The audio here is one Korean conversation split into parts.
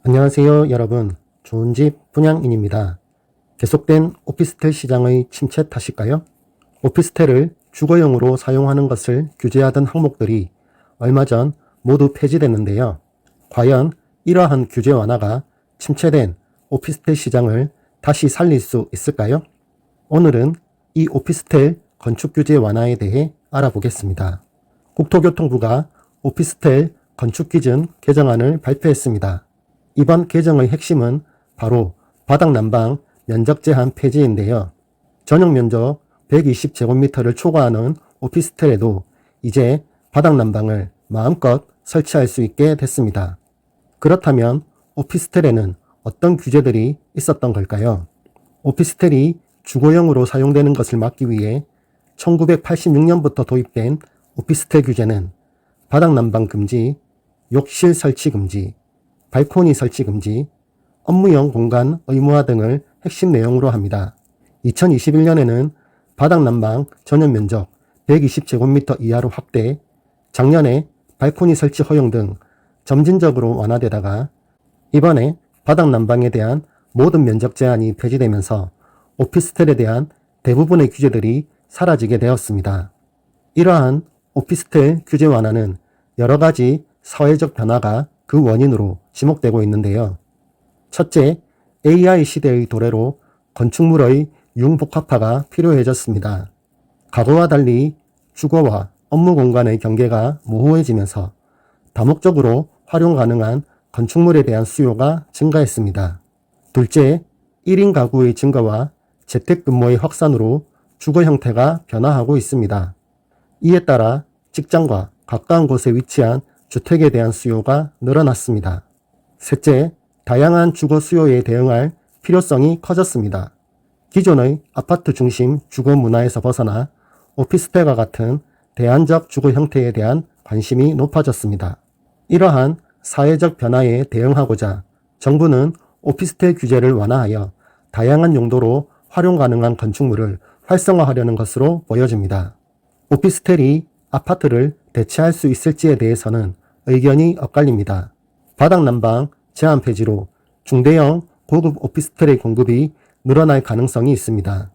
안녕하세요 여러분, 좋은집 분양인입니다. 계속된 오피스텔 시장의 침체 탓일까요? 오피스텔을 주거용으로 사용하는 것을 규제하던 항목들이 얼마 전 모두 폐지됐는데요. 과연 이러한 규제 완화가 침체된 오피스텔 시장을 다시 살릴 수 있을까요? 오늘은 이 오피스텔 건축 규제 완화에 대해 알아보겠습니다. 국토교통부가 오피스텔 건축 기준 개정안을 발표했습니다. 이번 개정의 핵심은 바로 바닥난방 면적 제한 폐지인데요. 전용 면적 120제곱미터를 초과하는 오피스텔에도 이제 바닥난방을 마음껏 설치할 수 있게 됐습니다. 그렇다면 오피스텔에는 어떤 규제들이 있었던 걸까요? 오피스텔이 주거용으로 사용되는 것을 막기 위해 1986년부터 도입된 오피스텔 규제는 바닥난방 금지, 욕실 설치 금지, 발코니 설치 금지, 업무용 공간 의무화 등을 핵심 내용으로 합니다. 2021년에는 바닥난방 전용 면적 120제곱미터 이하로 확대, 작년에 발코니 설치 허용 등 점진적으로 완화되다가 이번에 바닥난방에 대한 모든 면적 제한이 폐지되면서 오피스텔에 대한 대부분의 규제들이 사라지게 되었습니다. 이러한 오피스텔 규제 완화는 여러 가지 사회적 변화가 그 원인으로 지목되고 있는데요. 첫째, AI 시대의 도래로 건축물의 융복합화가 필요해졌습니다. 과거와 달리 주거와 업무 공간의 경계가 모호해지면서 다목적으로 활용 가능한 건축물에 대한 수요가 증가했습니다. 둘째, 1인 가구의 증가와 재택근무의 확산으로 주거 형태가 변화하고 있습니다. 이에 따라 직장과 가까운 곳에 위치한 주택에 대한 수요가 늘어났습니다. 셋째, 다양한 주거 수요에 대응할 필요성이 커졌습니다. 기존의 아파트 중심 주거 문화에서 벗어나 오피스텔과 같은 대안적 주거 형태에 대한 관심이 높아졌습니다. 이러한 사회적 변화에 대응하고자 정부는 오피스텔 규제를 완화하여 다양한 용도로 활용 가능한 건축물을 활성화하려는 것으로 보여집니다. 오피스텔이 아파트를 대체할 수 있을지에 대해서는 의견이 엇갈립니다. 바닥난방 제한 폐지로 중대형 고급 오피스텔의 공급이 늘어날 가능성이 있습니다.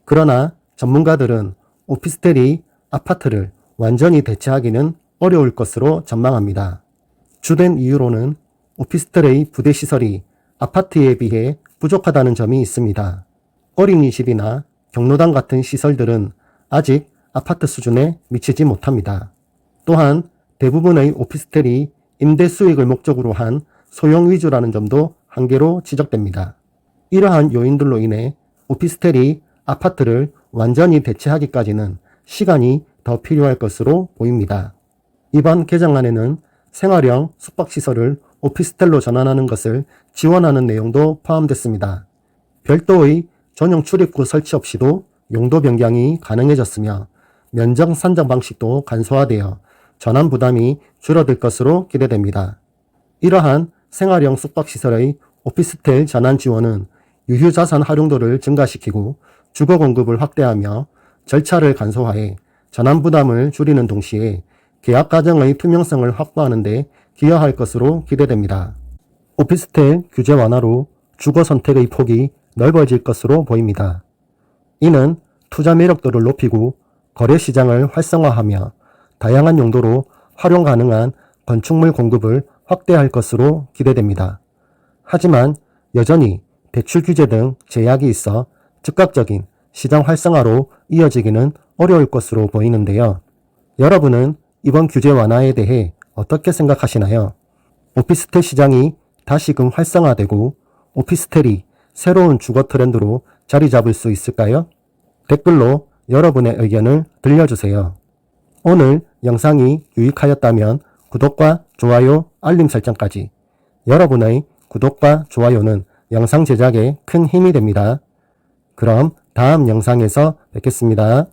그러나 전문가들은 오피스텔이 아파트를 완전히 대체하기는 어려울 것으로 전망합니다. 주된 이유로는 오피스텔의 부대 시설이 아파트에 비해 부족하다는 점이 있습니다. 어린이집이나 경로당 같은 시설들은 아직 아파트 수준에 미치지 못합니다. 또한 대부분의 오피스텔이 임대 수익을 목적으로 한 소형 위주라는 점도 한계로 지적됩니다. 이러한 요인들로 인해 오피스텔이 아파트를 완전히 대체하기까지는 시간이 더 필요할 것으로 보입니다. 이번 개정안에는 생활형 숙박시설을 오피스텔로 전환하는 것을 지원하는 내용도 포함됐습니다. 별도의 전용 출입구 설치 없이도 용도 변경이 가능해졌으며 면적 산정 방식도 간소화되어 전환 부담이 줄어들 것으로 기대됩니다. 이러한 생활형 숙박시설의 오피스텔 전환 지원은 유휴자산 활용도를 증가시키고 주거 공급을 확대하며 절차를 간소화해 전환 부담을 줄이는 동시에 계약 과정의 투명성을 확보하는 데 기여할 것으로 기대됩니다. 오피스텔 규제 완화로 주거 선택의 폭이 넓어질 것으로 보입니다. 이는 투자 매력도를 높이고 거래 시장을 활성화하며 다양한 용도로 활용 가능한 건축물 공급을 확대할 것으로 기대됩니다. 하지만 여전히 대출 규제 등 제약이 있어 즉각적인 시장 활성화로 이어지기는 어려울 것으로 보이는데요. 여러분은 이번 규제 완화에 대해 어떻게 생각하시나요? 오피스텔 시장이 다시금 활성화되고 오피스텔이 새로운 주거 트렌드로 자리 잡을 수 있을까요? 댓글로 여러분의 의견을 들려주세요. 오늘 영상이 유익하였다면 구독과 좋아요, 알림 설정까지. 여러분의 구독과 좋아요는 영상 제작에 큰 힘이 됩니다. 그럼 다음 영상에서 뵙겠습니다.